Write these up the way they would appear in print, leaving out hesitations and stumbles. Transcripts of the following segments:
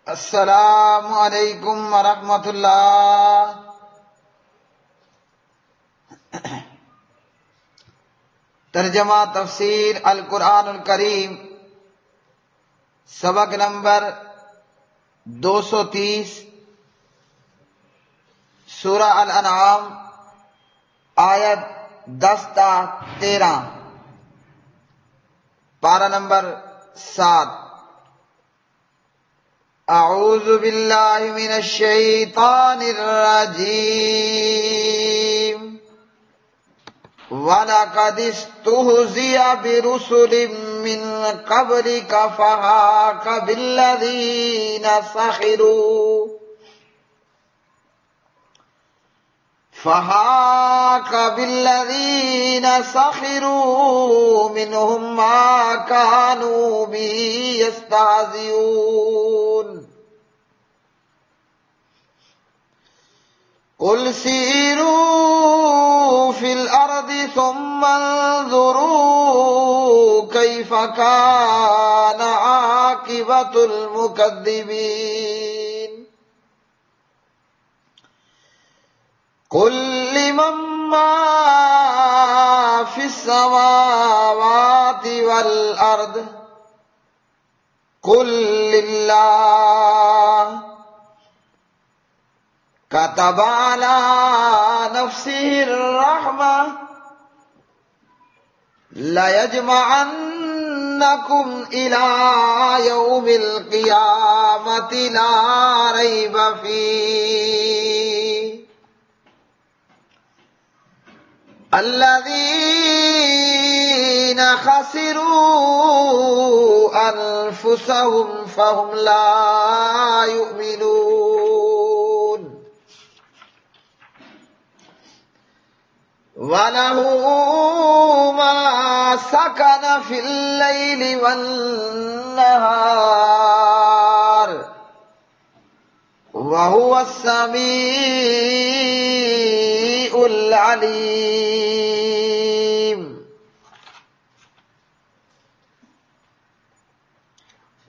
السلام علیکم ورحمۃ اللہ۔ ترجمہ تفسیر القرآن الکریم، سبق نمبر 230، سورہ الانعام، آیت 10 تا 13، پارہ نمبر 7۔ اعوذ باللہ من الشیطان الرجیم۔ وَلَقَدِ اسْتُهْزِئَ بِرُسُلٍ مِّن قَبْلِكَ فَحَاقَ بِالَّذِينَ سَخِرُوا مِنْهُمْ مَا كَانُوا بِهِ يَسْتَهْزِئُونَ۔ قُلْ سِيرُوا فِي الْأَرْضِ ثُمَّ انظُرُوا كَيْفَ كَانَ عَاقِبَةُ الْمُكَذِّبِينَ۔ قُلْ لِمَن مَّا فِي السَّمَاوَاتِ وَالْأَرْضِ قُل لِّلَّهِ كَتَبَ عَلَى نَفْسِهِ الرَّحْمَةَ لَيَجْمَعَنَّكُمْ إِلَى يَوْمِ الْقِيَامَةِ لَا رَيْبَ فِيهِ الَّذِينَ خَسِرُوا أَنفُسَهُمْ فَهُمْ لَا يُؤْمِنُونَ۔ وَلَهُ مَا سَكَنَ فِي اللَّيْلِ وَالنَّهَارِ وَهُوَ السَّمِيعُ الْعَلِيمُ۔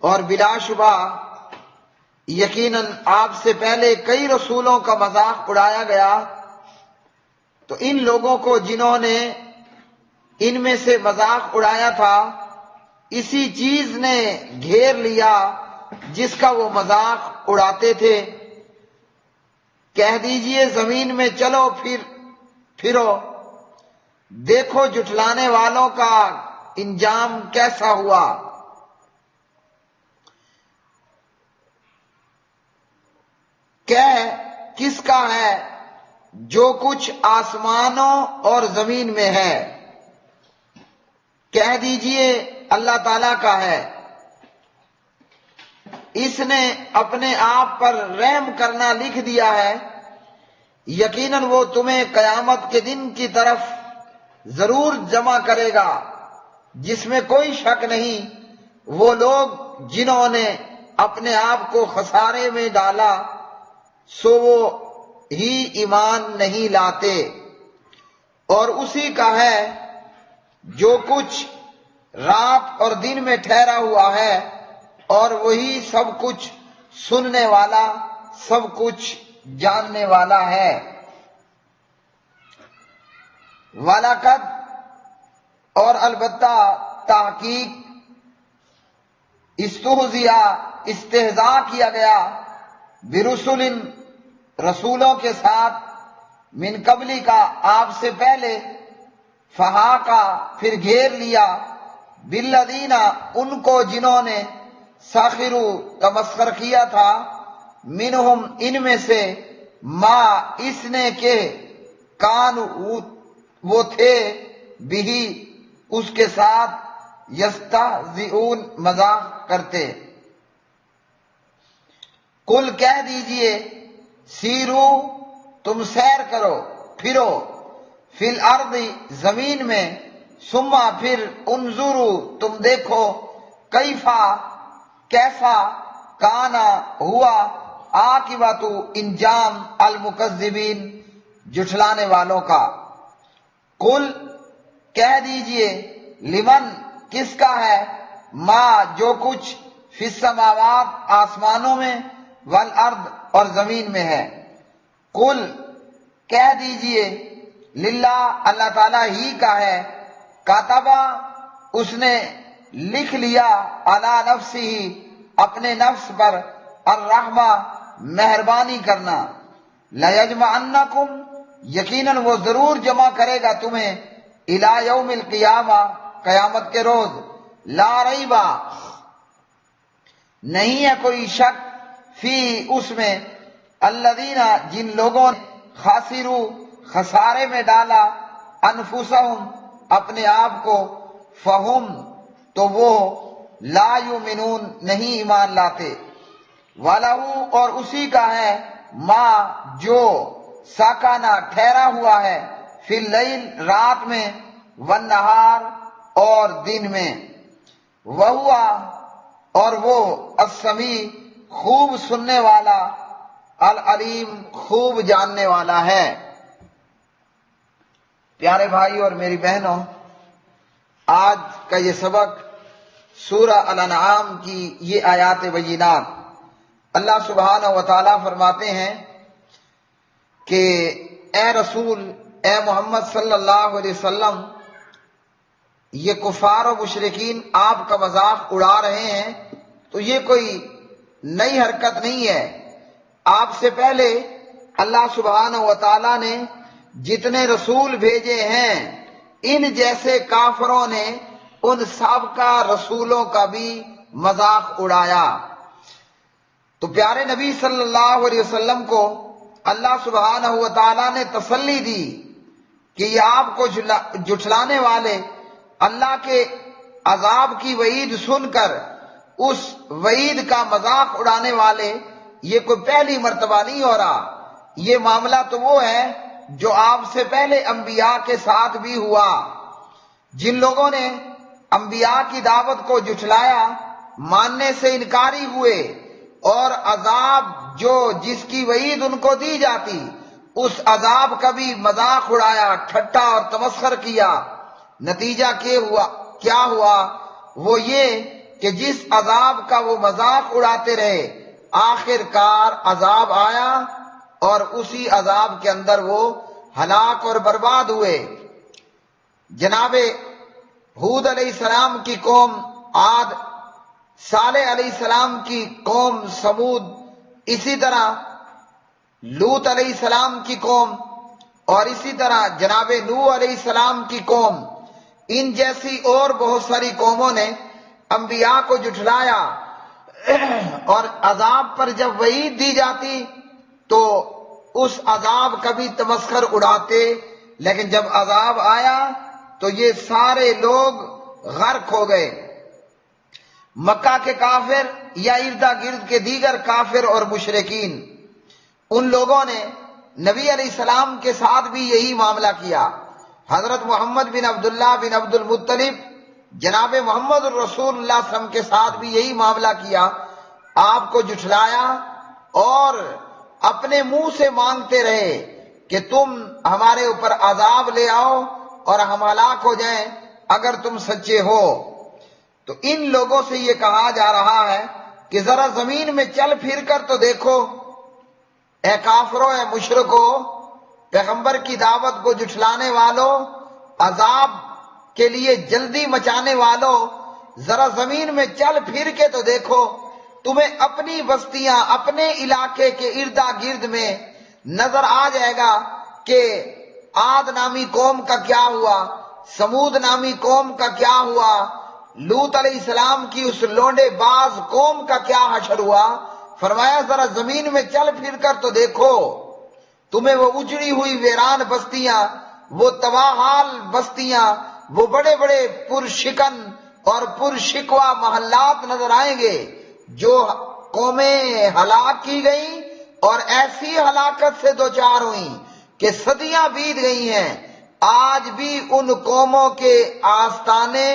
اور بلا شبہ یقیناً آپ سے پہلے کئی رسولوں کا مذاق اڑایا گیا، تو ان لوگوں کو جنہوں نے ان میں سے مذاق اڑایا تھا اسی چیز نے گھیر لیا جس کا وہ مذاق اڑاتے تھے۔ کہہ دیجئے زمین میں چلو پھرو، دیکھو جھٹلانے والوں کا انجام کیسا ہوا۔ کس کا ہے جو کچھ آسمانوں اور زمین میں ہے؟ کہہ دیجئے اللہ تعالیٰ کا ہے۔ اس نے اپنے آپ پر رحم کرنا لکھ دیا ہے، یقیناً وہ تمہیں قیامت کے دن کی طرف ضرور جمع کرے گا جس میں کوئی شک نہیں۔ وہ لوگ جنہوں نے اپنے آپ کو خسارے میں ڈالا سو وہ ہی ایمان نہیں لاتے، اور اسی کا ہے جو کچھ رات اور دن میں ٹھہرا ہوا ہے، اور وہی سب کچھ سننے والا، سب کچھ جاننے والا ہے۔ وَلَقَدْ اور البتہ تحقیق، استہزاء کیا گیا، برسل رسولوں کے ساتھ، من قبلی کا آپ سے پہلے، فحاقہ پھر گھیر لیا، بالذین ان کو جنہوں نے، ساخروا تمسخر کیا تھا، منہم ان میں سے، ما اس نے کہ، کان وہ تھے، بھی اس کے ساتھ، یستہزئون مذاق کرتے۔ قل کہہ دیجئے، سیرو تم سیر کرو پھرو، فی الارض زمین میں، ثم پھر انظروا تم دیکھو، کیفا کیسا، کانا ہوا، عاقبۃ انجام، المکذبین جھٹلانے والوں کا۔ قل کہہ دیجئے، لمن کس کا ہے، ما جو کچھ، فی السماوات آسمانوں میں، والارض اور زمین میں ہے۔ قل کہہ دیجئے، للہ اللہ تعالیٰ ہی کا ہے، کاتبہ اس نے لکھ لیا، علی نفسی اپنے نفس پر، الرحمہ مہربانی کرنا، لیجمعنکم یقیناً وہ ضرور جمع کرے گا تمہیں، الی یوم القیامہ قیامت کے روز، لا ریبہ نہیں ہے کوئی شک، فی اس میں، الذین جن لوگوں نے خاسرو خسارے میں ڈالا، انفسہم اپنے آپ کو، فہم تو وہ، لا یؤمنون نہیں ایمان لاتے، وَلَهُ اور اسی کا ہے، ما جو ساکانہ ٹھہرا ہوا ہے، فی اللیل رات میں، والنہار اور دن میں، وَهُوَ اور وہ، السمیع خوب سننے والا، العلیم خوب جاننے والا ہے۔ پیارے بھائی اور میری بہنوں، آج کا یہ سبق سورہ الانعام کی یہ آیات بینات، اللہ سبحانہ و تعالیٰ فرماتے ہیں کہ اے رسول، اے محمد صلی اللہ علیہ وسلم، یہ کفار و مشرکین آپ کا مذاق اڑا رہے ہیں تو یہ کوئی نئی حرکت نہیں ہے۔ آپ سے پہلے اللہ سبحانہ و تعالیٰ نے جتنے رسول بھیجے ہیں، ان جیسے کافروں نے ان سابقہ رسولوں کا بھی مذاق اڑایا۔ تو پیارے نبی صلی اللہ علیہ وسلم کو اللہ سبحانہ و تعالیٰ نے تسلی دی کہ یہ آپ کو جھٹلانے والے اللہ کے عذاب کی وعید سن کر اس وعید کا مذاق اڑانے والے یہ کوئی پہلی مرتبہ نہیں ہو رہا، یہ معاملہ تو وہ ہے جو آپ سے پہلے انبیاء کے ساتھ بھی ہوا۔ جن لوگوں نے انبیاء کی دعوت کو جھٹلایا، ماننے سے انکاری ہوئے، اور عذاب جو جس کی وعید ان کو دی جاتی اس عذاب کا بھی مذاق اڑایا، ٹھٹا اور تمسخر کیا، نتیجہ کیا ہوا؟ وہ یہ کہ جس عذاب کا وہ مذاق اڑاتے رہے، آخر کار عذاب آیا اور اسی عذاب کے اندر وہ ہلاک اور برباد ہوئے۔ جناب ہود علیہ السلام کی قوم عاد، صالح علیہ السلام کی قوم سمود، اسی طرح لوط علیہ السلام کی قوم، اور اسی طرح جناب نوح علیہ السلام کی قوم، ان جیسی اور بہت ساری قوموں نے انبیاء کو جھٹلایا، اور عذاب پر جب وعید دی جاتی تو اس عذاب کا بھی تمسخر اڑاتے، لیکن جب عذاب آیا تو یہ سارے لوگ غرق ہو گئے۔ مکہ کے کافر یا اردا گرد کے دیگر کافر اور مشرکین، ان لوگوں نے نبی علیہ السلام کے ساتھ بھی یہی معاملہ کیا۔ حضرت محمد بن عبداللہ بن عبد المطلب جناب محمد الرسول اللہ صلی اللہ علیہ وسلم کے ساتھ بھی یہی معاملہ کیا، آپ کو جھٹلایا اور اپنے منہ سے مانگتے رہے کہ تم ہمارے اوپر عذاب لے آؤ اور ہم ہلاک ہو جائیں اگر تم سچے ہو۔ تو ان لوگوں سے یہ کہا جا رہا ہے کہ ذرا زمین میں چل پھر کر تو دیکھو، اے کافروں، اے مشرکوں، پیغمبر کی دعوت کو جھٹلانے والوں، عذاب کے لیے جلدی مچانے والوں، ذرا زمین میں چل پھر کے تو دیکھو، تمہیں اپنی بستیاں، اپنے علاقے کے اردا گرد میں نظر آ جائے گا کہ عاد نامی قوم کا کیا ہوا، سمود نامی قوم کا کیا ہوا، لوط علیہ السلام کی اس لونڈے باز قوم کا کیا حشر ہوا۔ فرمایا ذرا زمین میں چل پھر کر تو دیکھو، تمہیں وہ اجڑی ہوئی ویران بستیاں، وہ تباہ حال بستیاں، وہ بڑے بڑے پرشکن اور پرشکوہ محلات نظر آئیں گے جو قومیں ہلاک کی گئیں اور ایسی ہلاکت سے دوچار ہوئیں کہ صدیاں بیت گئی ہیں، آج بھی ان قوموں کے آستانے،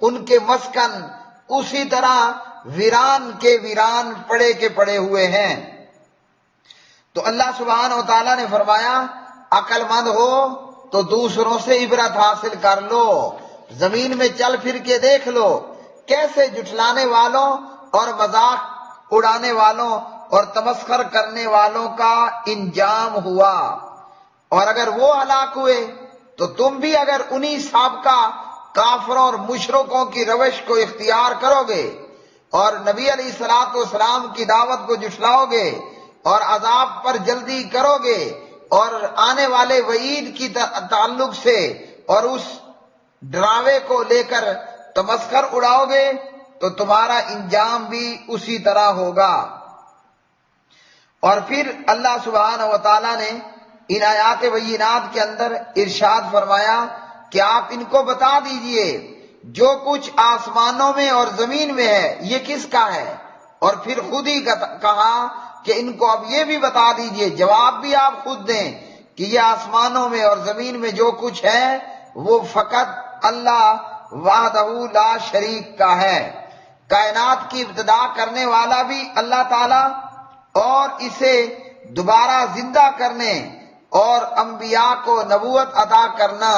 ان کے مسکن اسی طرح ویران کے ویران پڑے کے پڑے ہوئے ہیں۔ تو اللہ سبحانہ و تعالیٰ نے فرمایا عقل مند ہو تو دوسروں سے عبرت حاصل کر لو، زمین میں چل پھر کے دیکھ لو کیسے جھٹلانے والوں اور مذاق اڑانے والوں اور تمسخر کرنے والوں کا انجام ہوا۔ اور اگر وہ ہلاک ہوئے تو تم بھی اگر انہی سابقہ کافروں اور مشرکوں کی روش کو اختیار کرو گے اور نبی علیہ الصلوۃ والسلام کی دعوت کو جھٹلاؤ گے اور عذاب پر جلدی کرو گے اور آنے والے وعید کی تعلق سے اور اس ڈراوے کو لے کر تمسخر اڑاؤ گے تو تمہارا انجام بھی اسی طرح ہوگا۔ اور پھر اللہ سبحانہ و تعالیٰ نے ان آیات بینات کے اندر ارشاد فرمایا کہ آپ ان کو بتا دیجئے جو کچھ آسمانوں میں اور زمین میں ہے یہ کس کا ہے، اور پھر خود ہی کہا کہ ان کو اب یہ بھی بتا دیجئے، جواب بھی آپ خود دیں کہ یہ آسمانوں میں اور زمین میں جو کچھ ہے وہ فقط اللہ وحدہ لا شریک کا ہے۔ کائنات کی ابتدا کرنے والا بھی اللہ تعالی اور اسے دوبارہ زندہ کرنے اور انبیاء کو نبوت عطا کرنا،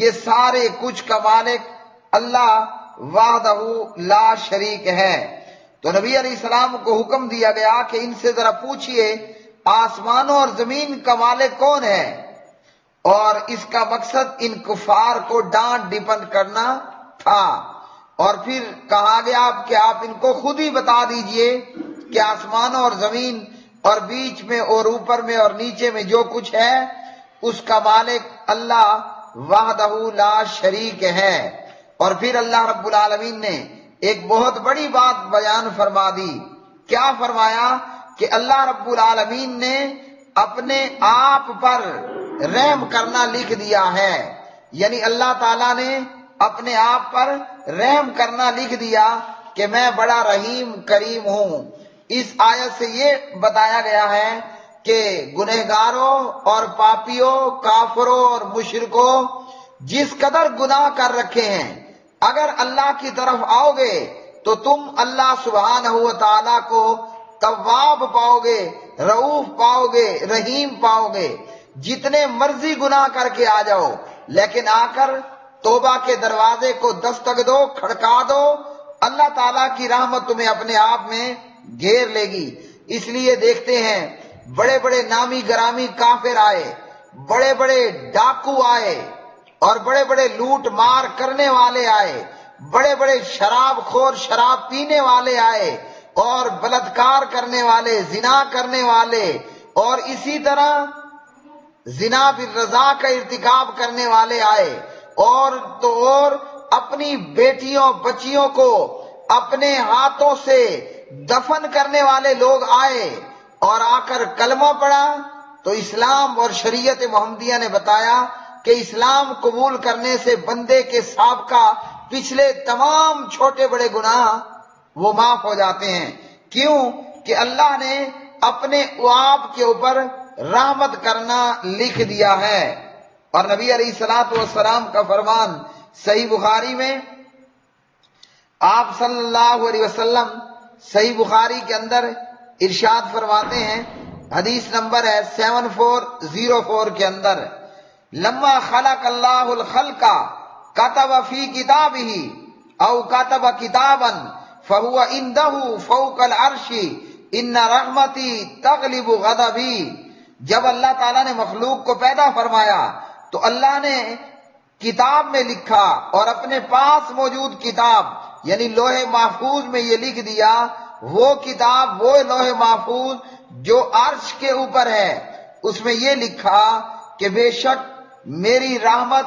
یہ سارے کچھ کا مالک اللہ وحدہ لا شریک ہے۔ تو نبی علیہ السلام کو حکم دیا گیا کہ ان سے ذرا پوچھئے آسمانوں اور زمین کا مالک کون ہے، اور اس کا مقصد ان کفار کو ڈانٹ ڈپن کرنا تھا۔ اور پھر کہا گیا کہ آپ ان کو خود ہی بتا دیجئے کہ آسمانوں اور زمین اور بیچ میں اور اوپر میں اور نیچے میں جو کچھ ہے اس کا مالک اللہ وحدہ لا شریک ہے۔ اور پھر اللہ رب العالمین نے ایک بہت بڑی بات بیان فرما دی۔ کیا فرمایا کہ اللہ رب العالمین نے اپنے آپ پر رحم کرنا لکھ دیا ہے، یعنی اللہ تعالیٰ نے اپنے آپ پر رحم کرنا لکھ دیا کہ میں بڑا رحیم کریم ہوں۔ اس آیت سے یہ بتایا گیا ہے کہ گنہگاروں اور پاپیوں، کافروں اور مشرکوں جس قدر گناہ کر رکھے ہیں، اگر اللہ کی طرف آؤ گے تو تم اللہ سبحانہ و تعالیٰ کو تواب پاؤ گے، رؤوف پاؤ گے، رحیم پاؤ گے۔ جتنے مرضی گناہ کر کے آ جاؤ، لیکن آ کر توبہ کے دروازے کو دستک دو، کھڑکا دو، اللہ تعالیٰ کی رحمت تمہیں اپنے آپ میں گھیر لے گی۔ اس لیے دیکھتے ہیں بڑے بڑے نامی گرامی کافر آئے، بڑے بڑے ڈاکو آئے اور بڑے بڑے لوٹ مار کرنے والے آئے، بڑے بڑے شراب خور شراب پینے والے آئے اور بلاತ್ಕಾರ کرنے والے، زنا کرنے والے اور اسی طرح زنا بالرضا کا ارتکاب کرنے والے آئے، اور تو اور اپنی بیٹیوں بچیوں کو اپنے ہاتھوں سے دفن کرنے والے لوگ آئے اور آ کر کلمہ پڑھا تو اسلام اور شریعت محمدیہ نے بتایا کہ اسلام قبول کرنے سے بندے کے سابقہ پچھلے تمام چھوٹے بڑے گناہ وہ معاف ہو جاتے ہیں۔ کیوں کہ اللہ نے اپنے آپ کے اوپر رحمت کرنا لکھ دیا ہے۔ اور نبی علیہ الصلوۃ والسلام کا فرمان صحیح بخاری میں، آپ صلی اللہ علیہ وسلم صحیح بخاری کے اندر ارشاد فرماتے ہیں، حدیث نمبر ہے 7404 کے اندر، لما خلق اللہ الخلق کتب فی کتابہ او کتب کتابا فہو عندہ فوق العرش ان رحمتی تغلب غضبی۔ جب اللہ تعالیٰ نے مخلوق کو پیدا فرمایا تو اللہ نے کتاب میں لکھا اور اپنے پاس موجود کتاب یعنی لوح محفوظ میں یہ لکھ دیا، وہ کتاب وہ لوح محفوظ جو عرش کے اوپر ہے، اس میں یہ لکھا کہ بے شک میری رحمت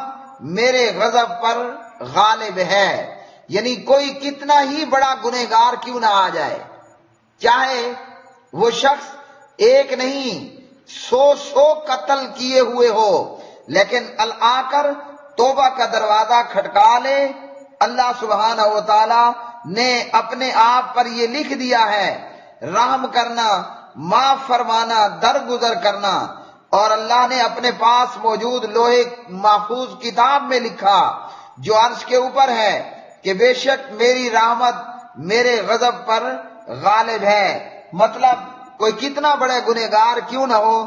میرے غضب پر غالب ہے۔ یعنی کوئی کتنا ہی بڑا گنہگار کیوں نہ آ جائے، چاہے وہ شخص ایک نہیں 100 قتل کیے ہوئے ہو، لیکن آ کر توبہ کا دروازہ کھٹکا لے، اللہ سبحانہ و تعالی نے اپنے آپ پر یہ لکھ دیا ہے رحم کرنا، معاف فرمانا، درگزر کرنا۔ اور اللہ نے اپنے پاس موجود لوح محفوظ کتاب میں لکھا جو عرش کے اوپر ہے کہ بے شک میری رحمت میرے غضب پر غالب ہے۔ مطلب کوئی کتنا بڑے گنہگار کیوں نہ ہو،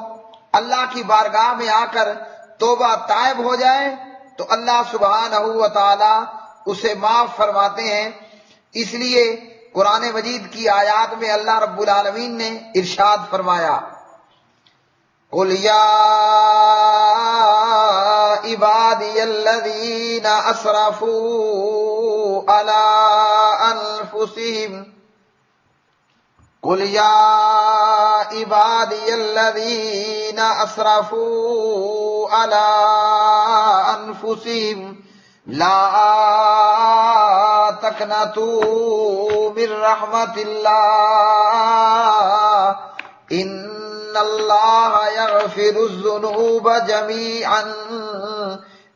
اللہ کی بارگاہ میں آ کر توبہ تائب ہو جائے تو اللہ سبحانہ و تعالی اسے معاف فرماتے ہیں۔ اس لیے قرآن مجید کی آیات میں اللہ رب العالمین نے ارشاد فرمایا، قُلْ يَا عِبَادِيَ الَّذِينَ أَسْرَفُوا عَلَىٰ أَنفُسِهِمْ قُلْ يَا عِبَادِيَ الَّذِينَ أَسْرَفُوا عَلَىٰ أَنفُسِهِمْ لَا تَقْنَطُوا مِن رَّحْمَةِ اللَّهِ إِنَّ اللَّهَ يَغْفِرُ الذُّنُوبَ جَمِيعًا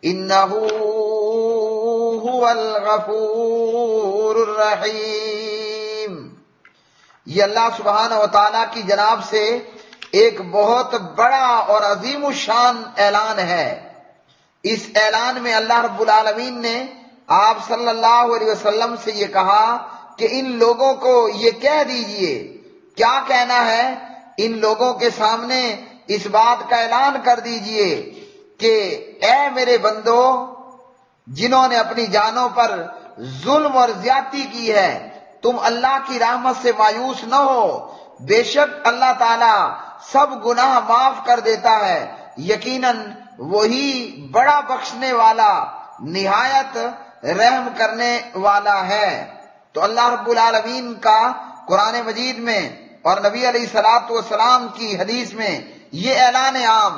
إِنَّهُ هُوَ الْغَفُورُ الرَّحِيمُ۔ یہ اللہ سبحانہ و تعالیٰ کی جناب سے ایک بہت بڑا اور عظیم الشان اعلان ہے۔ اس اعلان میں اللہ رب العالمین نے آپ صلی اللہ علیہ وسلم سے یہ کہا کہ ان لوگوں کو یہ کہہ دیجئے، کیا کہنا ہے؟ ان لوگوں کے سامنے اس بات کا اعلان کر دیجئے کہ اے میرے بندو، جنہوں نے اپنی جانوں پر ظلم اور زیادتی کی ہے، تم اللہ کی رحمت سے مایوس نہ ہو، بے شک اللہ تعالی سب گناہ معاف کر دیتا ہے، یقیناً وہی بڑا بخشنے والا نہایت رحم کرنے والا ہے۔ تو اللہ رب العالمین کا قرآن مجید میں اور نبی علیہ الصلوۃ والسلام کی حدیث میں یہ اعلان عام،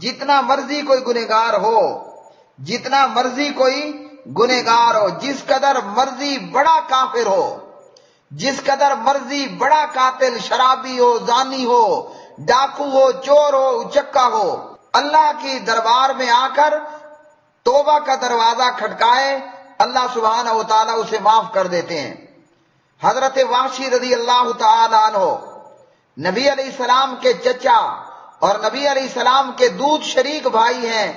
جتنا مرضی کوئی گنہگار ہو، جتنا مرضی کوئی گنہگار ہو، جس قدر مرضی بڑا کافر ہو، جس قدر مرضی بڑا قاتل، شرابی ہو، زانی ہو، ڈاکو ہو، چور ہو، اچکا ہو، اللہ کی دربار میں آ کر توبہ کا دروازہ کھٹکائے، اللہ سبحانہ و تعالیٰ اسے معاف کر دیتے ہیں۔ حضرت وحشی رضی اللہ تعالیٰ عنہ نبی علیہ السلام کے چچا اور نبی علیہ السلام کے دودھ شریک بھائی ہیں،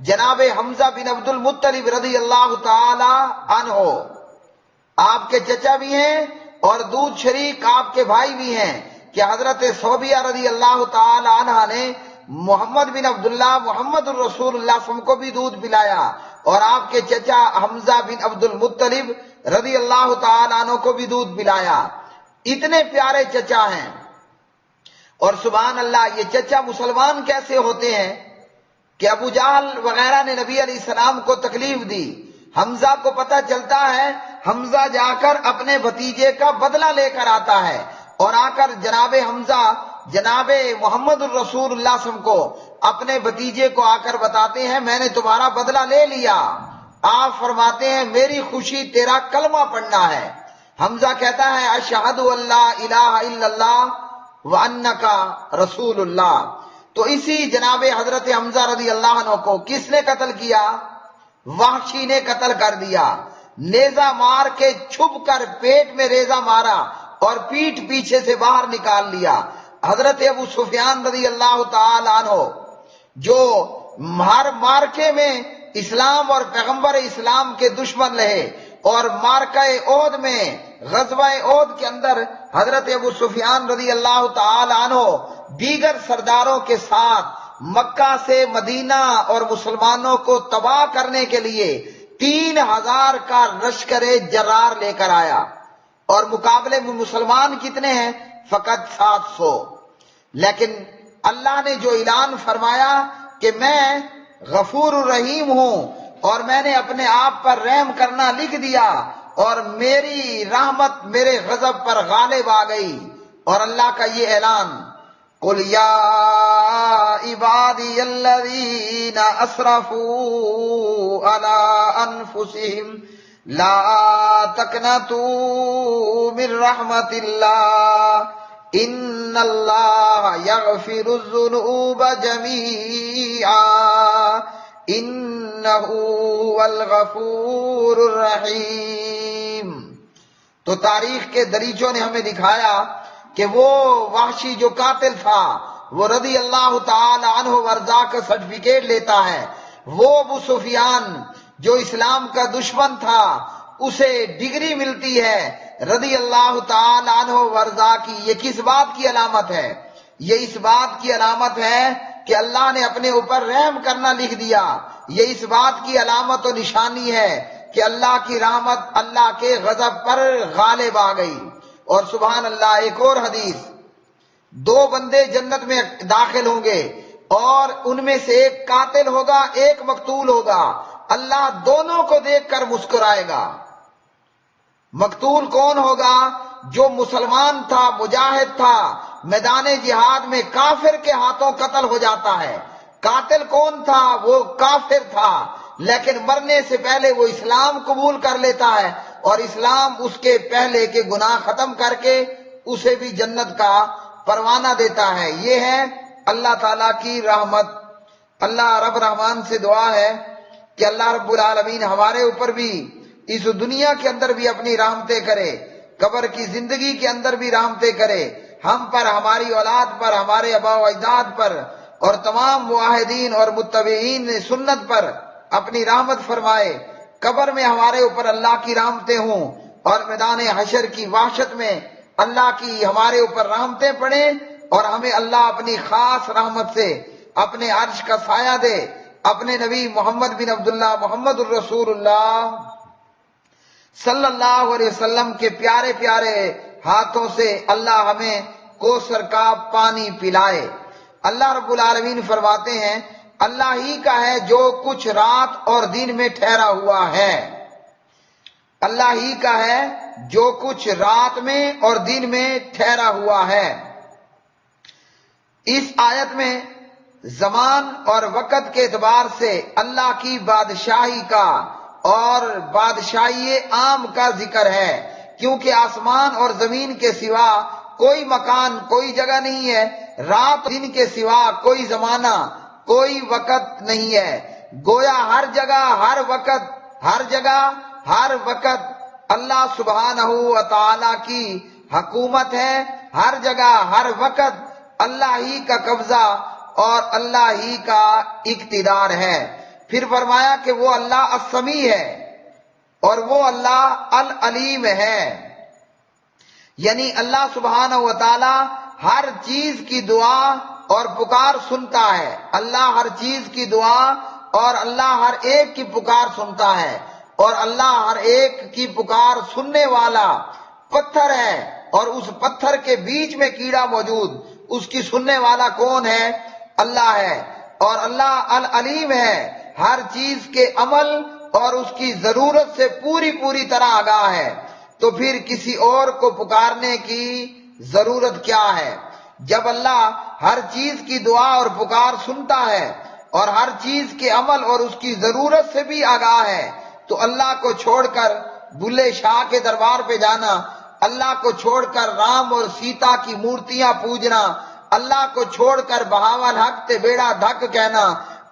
جناب حمزہ بن عبد المطلب رضی اللہ تعالیٰ عنہ۔ آپ کے چچا بھی ہیں اور دودھ شریک آپ کے بھائی بھی ہیں کہ حضرت صوبیہ رضی اللہ تعالیٰ عنہ نے محمد بن عبداللہ محمد الرسول اللہ صلی اللہ علیہ وسلم کو بھی دودھ پلایا، اور آپ کے چچا حمزہ بن عبد المطلب رضی اللہ تعالیٰ عنہ کو بھی دودھ پلایا۔ اتنے پیارے چچا ہیں، اور سبحان اللہ یہ چچا مسلمان کیسے ہوتے ہیں کہ ابو جہل وغیرہ نے نبی علیہ السلام کو تکلیف دی، حمزہ کو پتہ چلتا ہے، حمزہ جا کر اپنے بھتیجے کا بدلہ لے کر آتا ہے، اور آ کر جناب حمزہ جناب محمد الرسول اللہ صلی اللہ علیہ وسلم کو اپنے بھتیجے کو آ کر بتاتے ہیں میں نے تمہارا بدلہ لے لیا۔ آپ فرماتے ہیں میری خوشی تیرا کلمہ پڑھنا ہے۔ حمزہ کہتا ہے اشہد ان لا الہ الا اللہ وانک رسول اللہ۔ تو اسی جناب حضرت حمزہ رضی اللہ عنہ کو کس نے قتل کیا؟ وحشی نے قتل کر دیا، نیزہ مار کے چھپ کر پیٹ میں ریزہ مارا اور پیٹھ پیچھے سے باہر نکال لیا۔ حضرت ابو سفیان رضی اللہ تعالی عنہ جو ہر مارکے میں اسلام اور پیغمبر اسلام کے دشمن رہے، اور مارکہ احد میں غزوہ احد کے اندر حضرت ابو سفیان رضی اللہ تعالی عنہ دیگر سرداروں کے ساتھ مکہ سے مدینہ اور مسلمانوں کو تباہ کرنے کے لیے 3000 کا لشکر جرار لے کر آیا، اور مقابلے میں مسلمان کتنے ہیں؟ فقط 700۔ لیکن اللہ نے جو اعلان فرمایا کہ میں غفور الرحیم ہوں اور میں نے اپنے آپ پر رحم کرنا لکھ دیا، اور میری رحمت میرے غضب پر غالب آ گئی، اور اللہ کا یہ اعلان قُلْ يَا عِبَادِيَ الَّذِينَ أَسْرَفُوا عَلَىٰ أَنفُسِهِمْ لَا تَقْنَطُوا مِن رَّحْمَةِ اللَّهِ إِنَّ اللَّهَ يَغْفِرُ الذُّنُوبَ جَمِيعًا إِنَّهُ هُوَ الْغَفُورُ الرَّحِيمُ۔ تو تاریخ کے دریچوں نے ہمیں دکھایا کہ وہ وحشی جو قاتل تھا وہ رضی اللہ تعالی عنہ ورضا کا سرٹیفکیٹ لیتا ہے، وہ ابو سفیان جو اسلام کا دشمن تھا اسے ڈگری ملتی ہے رضی اللہ تعالی عنہ ورضا کی۔ یہ کس بات کی علامت ہے؟ یہ اس بات کی علامت ہے کہ اللہ نے اپنے اوپر رحم کرنا لکھ دیا۔ یہ اس بات کی علامت و نشانی ہے کہ اللہ کی رحمت اللہ کے غضب پر غالب آ گئی۔ اور سبحان اللہ ایک اور حدیث، دو بندے جنت میں داخل ہوں گے اور ان میں سے ایک قاتل ہوگا ایک مقتول ہوگا، اللہ دونوں کو دیکھ کر مسکرائے گا۔ مقتول کون ہوگا؟ جو مسلمان تھا، مجاہد تھا، میدان جہاد میں کافر کے ہاتھوں قتل ہو جاتا ہے۔ قاتل کون تھا؟ وہ کافر تھا، لیکن مرنے سے پہلے وہ اسلام قبول کر لیتا ہے اور اسلام اس کے پہلے کے گناہ ختم کر کے اسے بھی جنت کا پروانہ دیتا ہے۔ یہ ہے اللہ تعالیٰ کی رحمت۔ اللہ رب رحمان سے دعا ہے کہ اللہ رب العالمین ہمارے اوپر بھی اس دنیا کے اندر بھی اپنی رحمتیں کرے، قبر کی زندگی کے اندر بھی رحمتیں کرے، ہم پر، ہماری اولاد پر، ہمارے آباء و اجداد پر اور تمام معاہدین اور متبعین سنت پر اپنی رحمت فرمائے۔ قبر میں ہمارے اوپر اللہ کی رحمتیں ہوں اور میدان حشر کی وحشت میں اللہ کی ہمارے اوپر رحمتیں پڑیں اور ہمیں اللہ اپنی خاص رحمت سے اپنے عرش کا سایہ دے۔ اپنے نبی محمد بن عبداللہ محمد الرسول اللہ صلی اللہ علیہ وسلم کے پیارے پیارے ہاتھوں سے اللہ ہمیں کوثر کا پانی پلائے۔ اللہ رب العالمین فرماتے ہیں اللہ ہی کا ہے جو کچھ رات اور دن میں ٹھہرا ہوا ہے۔ اللہ ہی کا ہے جو کچھ رات میں اور دن میں ٹھہرا ہوا ہے۔ اس آیت میں زمان اور وقت کے اعتبار سے اللہ کی بادشاہی کا اور بادشاہی عام کا ذکر ہے، کیونکہ آسمان اور زمین کے سوا کوئی مکان، کوئی جگہ نہیں ہے، رات دن کے سوا کوئی زمانہ، کوئی وقت نہیں ہے۔ گویا ہر جگہ، ہر وقت، ہر جگہ، ہر وقت اللہ سبحانہ و تعالی کی حکومت ہے۔ ہر جگہ، ہر وقت اللہ ہی کا قبضہ اور اللہ ہی کا اقتدار ہے۔ پھر فرمایا کہ وہ اللہ السمیع ہے اور وہ اللہ العلیم ہے، یعنی اللہ سبحانہ و تعالی ہر چیز کی دعا اور پکار سنتا ہے۔ اللہ ہر چیز کی دعا اور اللہ ہر ایک کی پکار سنتا ہے، اور اللہ ہر ایک کی پکار سننے والا پتھر ہے، اور اس پتھر کے بیچ میں کیڑا موجود، اس کی سننے والا کون ہے؟ اللہ ہے۔ اور اللہ العلیم ہے، ہر چیز کے عمل اور اس کی ضرورت سے پوری پوری طرح آگاہ ہے۔ تو پھر کسی اور کو پکارنے کی ضرورت کیا ہے؟ جب اللہ ہر چیز کی دعا اور پکار سنتا ہے اور ہر چیز کے عمل اور اس کی ضرورت سے بھی آگاہ ہے، تو اللہ کو چھوڑ کر بلے شاہ کے دربار پہ جانا، اللہ کو چھوڑ کر رام اور سیتا کی مورتیاں پوجنا، اللہ کو چھوڑ کر بہاول حق تے بیڑا دھک کہنا،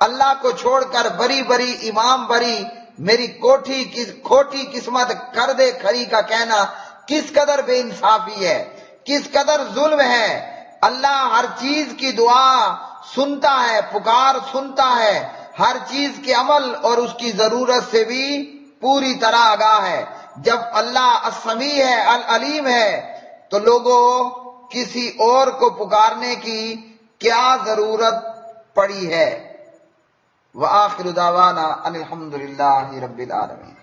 اللہ کو چھوڑ کر بری بری امام بری میری کھوٹی قسمت کر دے کھری کا کہنا، کس قدر بے انصافی ہے، کس قدر ظلم ہے۔ اللہ ہر چیز کی دعا سنتا ہے، پکار سنتا ہے، ہر چیز کے عمل اور اس کی ضرورت سے بھی پوری طرح آگاہ ہے۔ جب اللہ السمیع ہے، العلیم ہے، تو لوگوں کسی اور کو پکارنے کی کیا ضرورت پڑی ہے؟ وآخر دعوانا ان الحمد للہ رب العالمین۔